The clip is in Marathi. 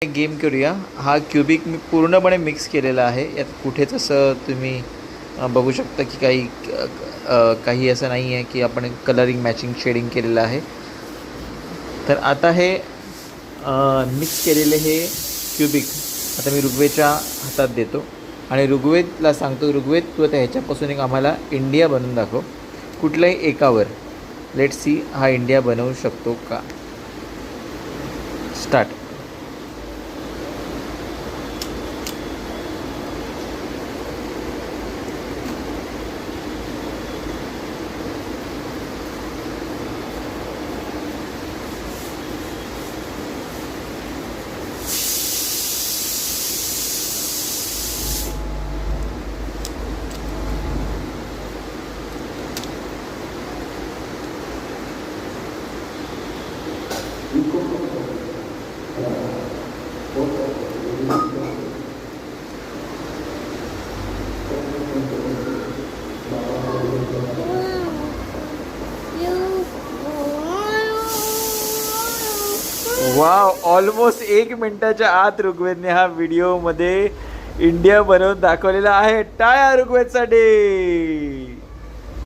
गेम करूया. हा क्युबिक मी पूर्णपणे मिक्स केलेला आहे. यात कुठेच असं तुम्ही बघू शकता की काही असं नाही आहे की आपण कलरिंग मॅचिंग शेडिंग केलेलं आहे. तर आता हे मिक्स केलेले हे क्युबिक आता मी ऋग्वेदच्या हातात देतो आणि ऋग्वेदला सांगतो, ऋग्वेद तू आता ह्याच्यापासून एक आम्हाला इंडिया बनवून दाखव कुठल्याही एकावर. लेट सी हा इंडिया बनवू शकतो का. स्टार्ट. वाव, ऑलमोस्ट 1 मिनिटाच्या आत ऋग्वेदने हा व्हिडिओमध्ये इंडिया बनवून दाखवलेला आहे. टाळ्या ऋग्वेदसाठी.